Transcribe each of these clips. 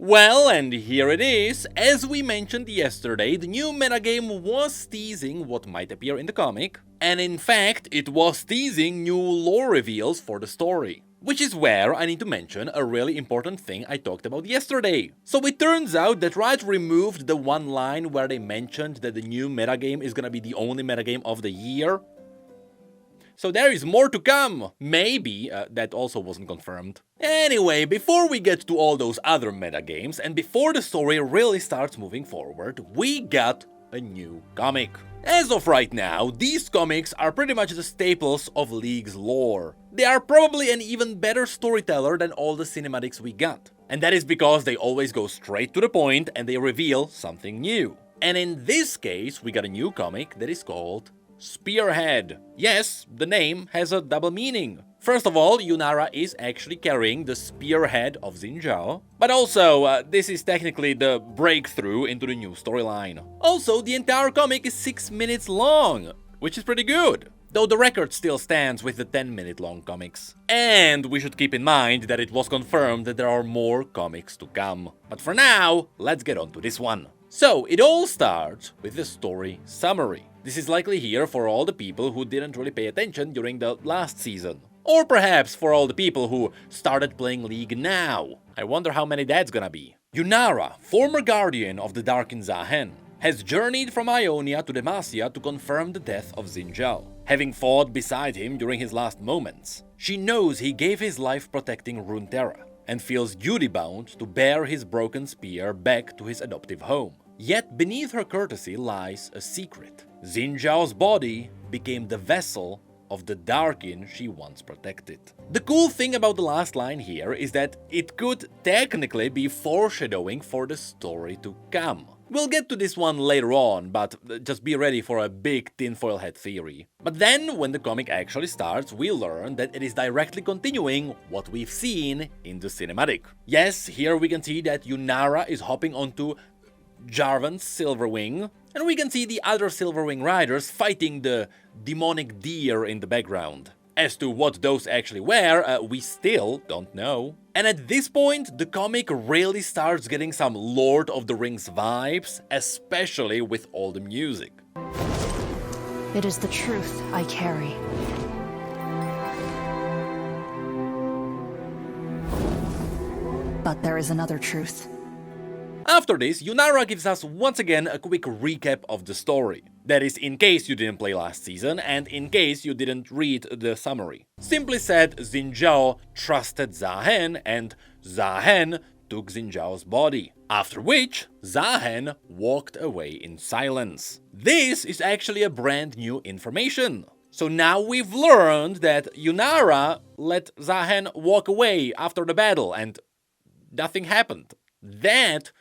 Well, and here it is. As we mentioned yesterday, the new metagame was teasing what might appear in the comic, and in fact, it was teasing new lore reveals for the story. Which is where I need to mention a really important thing I talked about yesterday. So it turns out that Riot removed the one line where they mentioned that the new metagame is gonna be the only metagame of the year. So there is more to come! Maybe that also wasn't confirmed. Anyway, before we get to all those other metagames, and before the story really starts moving forward, we got a new comic. As of right now, these comics are pretty much the staples of League's lore. They are probably an even better storyteller than all the cinematics we got. And that is because they always go straight to the point and they reveal something new. And in this case, we got a new comic that is called Spearhead. Yes, the name has a double meaning. First of all, Yunara is actually carrying the spearhead of Xin Zhao, but also, this is technically the breakthrough into the new storyline. Also, the entire comic is 6 minutes long, which is pretty good, though the record still stands with the 10-minute long comics. And we should keep in mind that it was confirmed that there are more comics to come. But for now, let's get on to this one. So, it all starts with the story summary. This is likely here for all the people who didn't really pay attention during the last season. Or perhaps for all the people who started playing League now. I wonder how many that's gonna be. Yunara, former guardian of the Darkin Zahen, has journeyed from Ionia to Demacia to confirm the death of Xin Zhao, having fought beside him during his last moments. She knows he gave his life protecting Runeterra, and feels duty-bound to bear his broken spear back to his adoptive home. Yet beneath her courtesy lies a secret. Xin Zhao's body became the vessel of the darkin she once protected. The cool thing about the last line here is that it could technically be foreshadowing for the story to come. We'll get to this one later on, but just be ready for a big tinfoil hat theory. But then, when the comic actually starts, we learn that it is directly continuing what we've seen in the cinematic. Yes, here we can see that Yunara is hopping onto Jarvan's Silverwing, and we can see the other Silverwing riders fighting the demonic deer in the background. As to what those actually were, we still don't know. And at this point, the comic really starts getting some Lord of the Rings vibes, especially with all the music. It is the truth I carry. But there is another truth. After this, Yunara gives us once again a quick recap of the story. That is, in case you didn't play last season, and in case you didn't read the summary. Simply said, Xin Zhao trusted Zahen, and Zahen took Xin Zhao's body. After which, Zahen walked away in silence. This is actually a brand new information. So now we've learned that Yunara let Zahen walk away after the battle, and nothing happened. That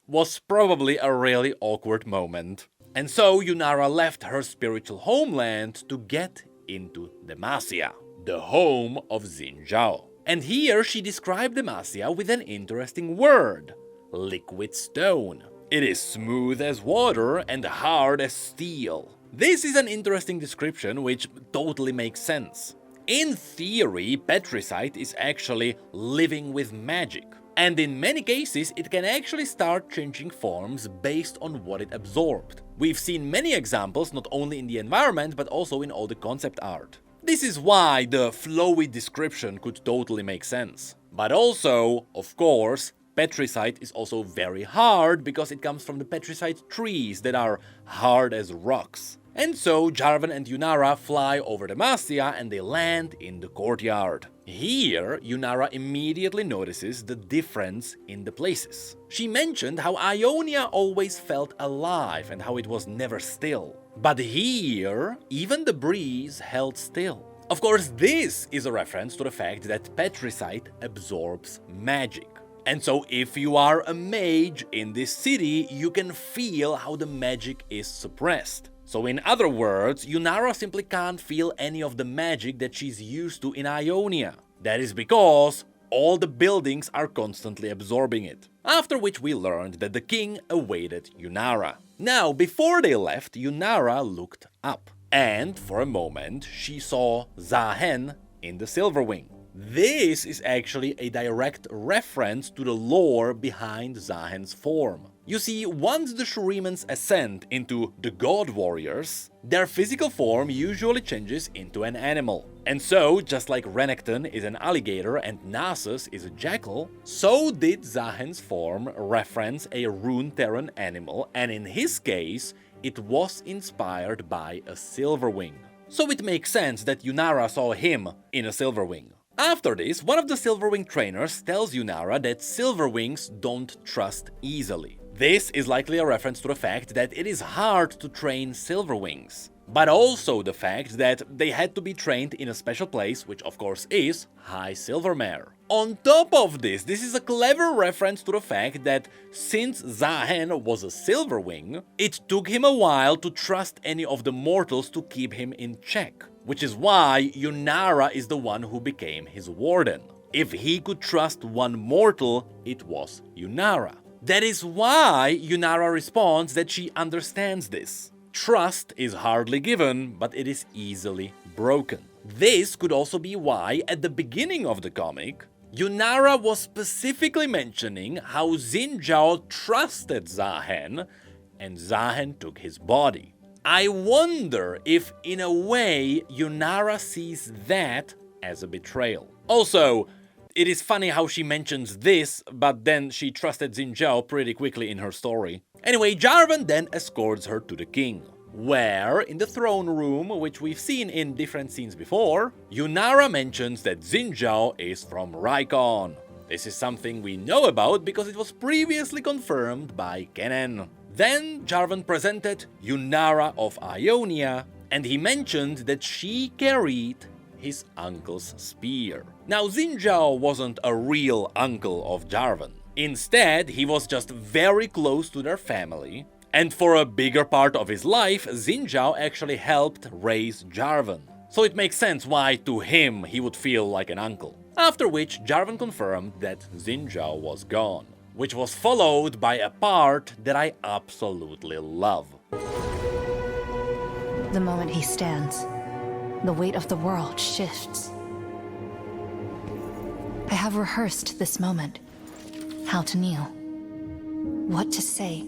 was probably a really awkward moment. And so Yunara left her spiritual homeland to get into Demacia, the home of Xin Zhao. And here she described Demacia with an interesting word: liquid stone. It is smooth as water and hard as steel. This is an interesting description which totally makes sense. In theory, Petricite is actually living with magic. And in many cases, it can actually start changing forms based on what it absorbed. We've seen many examples not only in the environment, but also in all the concept art. This is why the flowy description could totally make sense. But also, of course, Petricite is also very hard because it comes from the Petricite trees that are hard as rocks. And so Jarvan and Yunara fly over Demacia and they land in the courtyard. Here, Yunara immediately notices the difference in the places. She mentioned how Ionia always felt alive and how it was never still. But here, even the breeze held still. Of course, this is a reference to the fact that Petricite absorbs magic. And so if you are a mage in this city, you can feel how the magic is suppressed. So in other words, Yunara simply can't feel any of the magic that she's used to in Ionia. That is because all the buildings are constantly absorbing it. After which we learned that the king awaited Yunara. Now, before they left, Yunara looked up. And for a moment, she saw Zahen in the Silverwing. This is actually a direct reference to the lore behind Zahen's form. You see, once the Shurimans ascend into the God Warriors, their physical form usually changes into an animal. And so, just like Renekton is an alligator and Nasus is a jackal, so did Zahen's form reference a Runeterran animal, and in his case, it was inspired by a Silverwing. So it makes sense that Yunara saw him in a Silverwing. After this, one of the Silverwing trainers tells Yunara that Silverwings don't trust easily. This is likely a reference to the fact that it is hard to train Silverwings, but also the fact that they had to be trained in a special place, which of course is High Silvermere. On top of this is a clever reference to the fact that since Zahen was a Silverwing, it took him a while to trust any of the mortals to keep him in check, which is why Yunara is the one who became his warden. If he could trust one mortal, it was Yunara. That is why Yunara responds that she understands this. Trust is hardly given, but it is easily broken. This could also be why, at the beginning of the comic, Yunara was specifically mentioning how Xin Zhao trusted Zahen, and Zahen took his body. I wonder if, in a way, Yunara sees that as a betrayal. Also, it is funny how she mentions this, but then she trusted Xin Zhao pretty quickly in her story. Anyway, Jarvan then escorts her to the king, where, in the throne room, which we've seen in different scenes before, Yunara mentions that Xin Zhao is from Rykon. This is something we know about because it was previously confirmed by Kennen. Then Jarvan presented Yunara of Ionia, and he mentioned that she carried his uncle's spear. Now, Xin Zhao wasn't a real uncle of Jarvan. Instead, he was just very close to their family, and for a bigger part of his life, Xin Zhao actually helped raise Jarvan. So it makes sense why, to him, he would feel like an uncle. After which, Jarvan confirmed that Xin Zhao was gone, which was followed by a part that I absolutely love. The moment he stands, the weight of the world shifts. I have rehearsed this moment. How to kneel. What to say.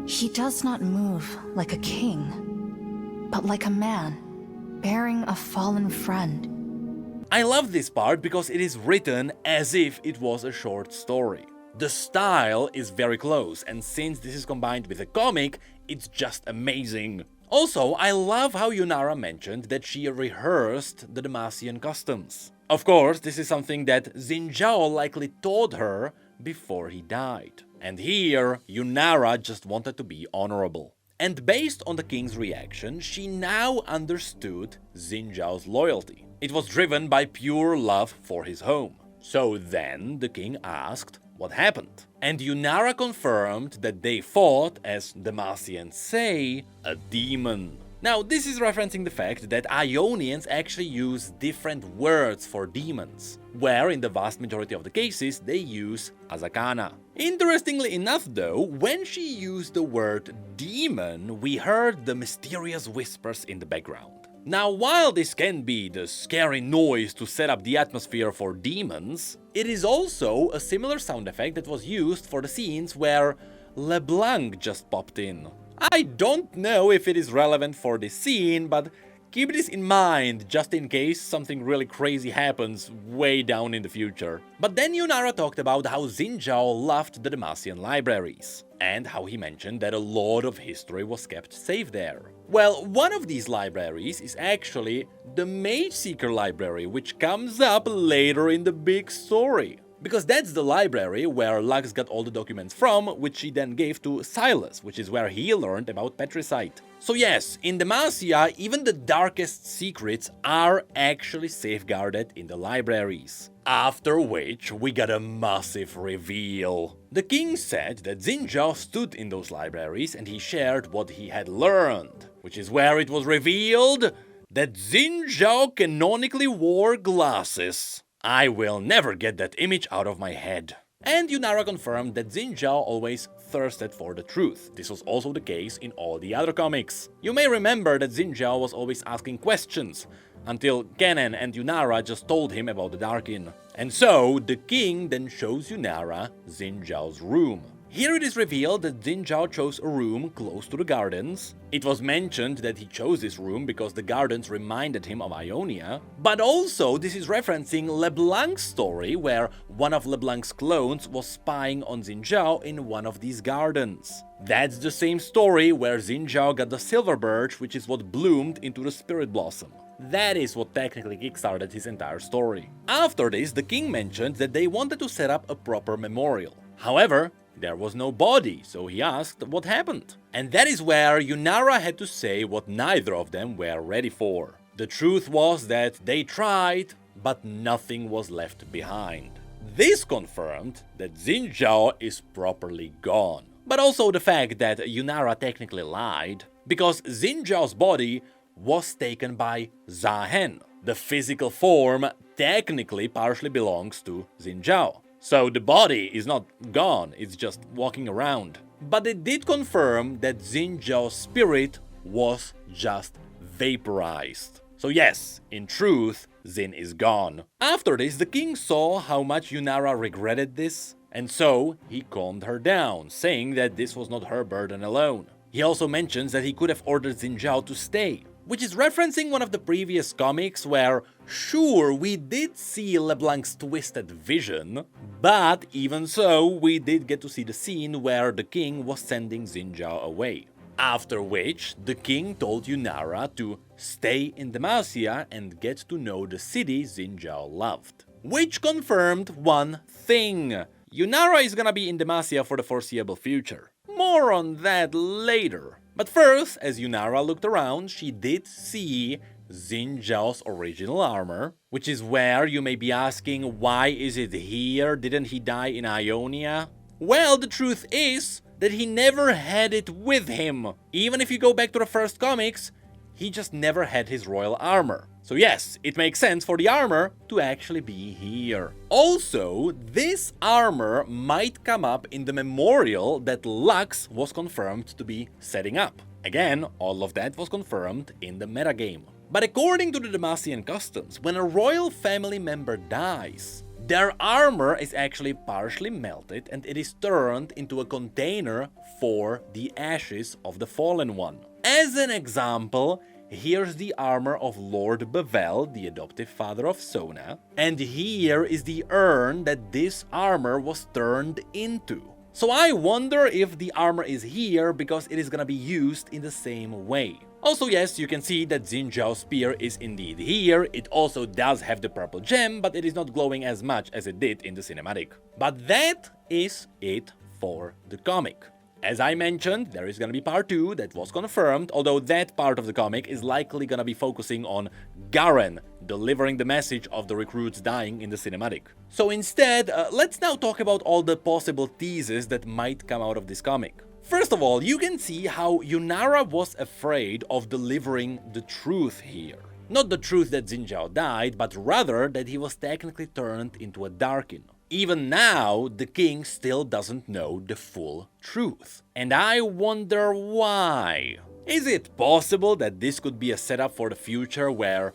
He does not move like a king, but like a man, bearing a fallen friend. I love this part because it is written as if it was a short story. The style is very close, and since this is combined with a comic, it's just amazing. Also, I love how Yunara mentioned that she rehearsed the Demacian customs. Of course, this is something that Xin Zhao likely taught her before he died. And here, Yunara just wanted to be honorable. And based on the king's reaction, she now understood Xin Zhao's loyalty. It was driven by pure love for his home. So then the king asked what happened. And Yunara confirmed that they fought, as Demacians say, a demon. Now, this is referencing the fact that Ionians actually use different words for demons, where in the vast majority of the cases they use Azakana. Interestingly enough though, when she used the word demon, we heard the mysterious whispers in the background. Now, while this can be the scary noise to set up the atmosphere for demons, it is also a similar sound effect that was used for the scenes where LeBlanc just popped in. I don't know if it is relevant for this scene, but keep this in mind just in case something really crazy happens way down in the future. But then Yunara talked about how Xin Zhao loved the Demacian libraries, and how he mentioned that a lot of history was kept safe there. Well, one of these libraries is actually the Mage Seeker library, which comes up later in the big story. Because that's the library where Lux got all the documents from, which she then gave to Silas, which is where he learned about Petricite. So yes, in Demacia, even the darkest secrets are actually safeguarded in the libraries. After which, we got a massive reveal. The king said that Xin Zhao stood in those libraries and he shared what he had learned, which is where it was revealed that Xin Zhao canonically wore glasses. I will never get that image out of my head. And Yunara confirmed that Xin Zhao always thirsted for the truth. This was also the case in all the other comics. You may remember that Xin Zhao was always asking questions, until Kennen and Yunara just told him about the darkin. And so, the king then shows Yunara Xin Zhao's room. Here it is revealed that Xin Zhao chose a room close to the gardens. It was mentioned that he chose this room because the gardens reminded him of Ionia. But also, this is referencing LeBlanc's story, where one of LeBlanc's clones was spying on Xin Zhao in one of these gardens. That's the same story where Xin Zhao got the silver birch, which is what bloomed into the spirit blossom. That is what technically kickstarted his entire story. After this, the king mentioned that they wanted to set up a proper memorial. However, there was no body, so he asked what happened. And that is where Yunara had to say what neither of them were ready for. The truth was that they tried, but nothing was left behind. This confirmed that Xin Zhao is properly gone. But also the fact that Yunara technically lied, because Xin Zhao's body was taken by Zahen. The physical form technically partially belongs to Xin Zhao. So the body is not gone, it's just walking around. But it did confirm that Xin Zhao's spirit was just vaporized. So yes, in truth, Xin is gone. After this, the king saw how much Yunara regretted this, and so he calmed her down, saying that this was not her burden alone. He also mentions that he could have ordered Xin Zhao to stay, which is referencing one of the previous comics where, sure, we did see LeBlanc's twisted vision, but even so, we did get to see the scene where the king was sending Xin Zhao away. After which, the king told Yunara to stay in Demacia and get to know the city Xin Zhao loved. Which confirmed one thing: Yunara is gonna be in Demacia for the foreseeable future. More on that later. But first, as Yunara looked around, she did see Xin Zhao's original armor, which is where you may be asking, why is it here? Didn't he die in Ionia? Well, the truth is that he never had it with him. Even if you go back to the first comics, he just never had his royal armor. So yes, it makes sense for the armor to actually be here. Also, this armor might come up in the memorial that Lux was confirmed to be setting up. Again, all of that was confirmed in the metagame. But according to the Demacian customs, when a royal family member dies, their armor is actually partially melted and it is turned into a container for the ashes of the fallen one. As an example, here's the armor of Lord Bevel, the adoptive father of Sona, and here is the urn that this armor was turned into. So I wonder if the armor is here because it is gonna be used in the same way. Also, yes, you can see that Xin Zhao's spear is indeed here. It also does have the purple gem, but it is not glowing as much as it did in the cinematic. But that is it for the comic. As I mentioned, there is gonna be part 2 that was confirmed, although that part of the comic is likely gonna be focusing on Garen delivering the message of the recruits dying in the cinematic. So instead, let's now talk about all the possible teases that might come out of this comic. First of all, you can see how Yunara was afraid of delivering the truth here. Not the truth that Xin Zhao died, but rather that he was technically turned into a darkin. Even now, the king still doesn't know the full truth. And I wonder why. Is it possible that this could be a setup for the future where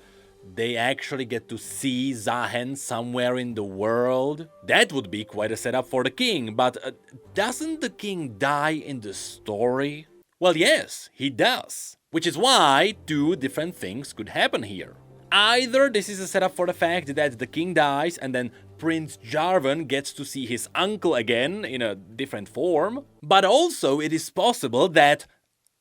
they actually get to see Zahen somewhere in the world? That would be quite a setup for the king, but doesn't the king die in the story? Well, yes, he does. Which is why 2 different things could happen here. Either this is a setup for the fact that the king dies and then Prince Jarvan gets to see his uncle again in a different form, but also it is possible that,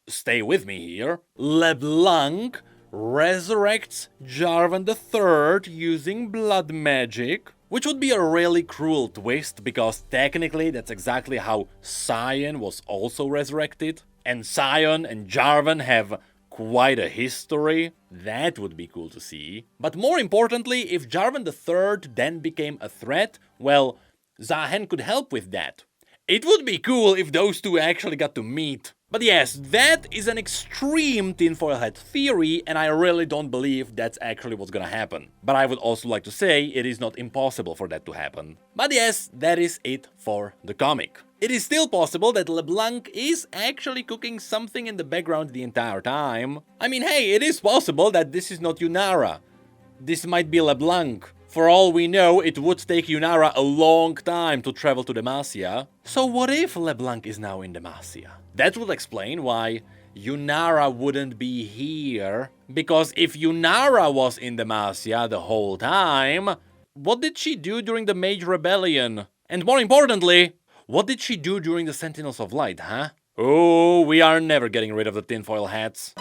stay with me here, LeBlanc resurrects Jarvan III using blood magic, which would be a really cruel twist because technically that's exactly how Sion was also resurrected, and Sion and Jarvan have quite a history. That would be cool to see. But more importantly, if Jarvan III then became a threat, well, Zahen could help with that. It would be cool if those 2 actually got to meet. But yes, that is an extreme tinfoil hat theory, and I really don't believe that's actually what's gonna happen. But I would also like to say it is not impossible for that to happen. But yes, that is it for the comic. It is still possible that LeBlanc is actually cooking something in the background the entire time. I mean, hey, it is possible that this is not Yunara. This might be LeBlanc. For all we know, it would take Yunara a long time to travel to Demacia. So what if LeBlanc is now in Demacia? That would explain why Yunara wouldn't be here. Because if Yunara was in Demacia the whole time, what did she do during the Mage Rebellion? And more importantly, what did she do during the Sentinels of Light, huh? Oh, we are never getting rid of the tinfoil hats.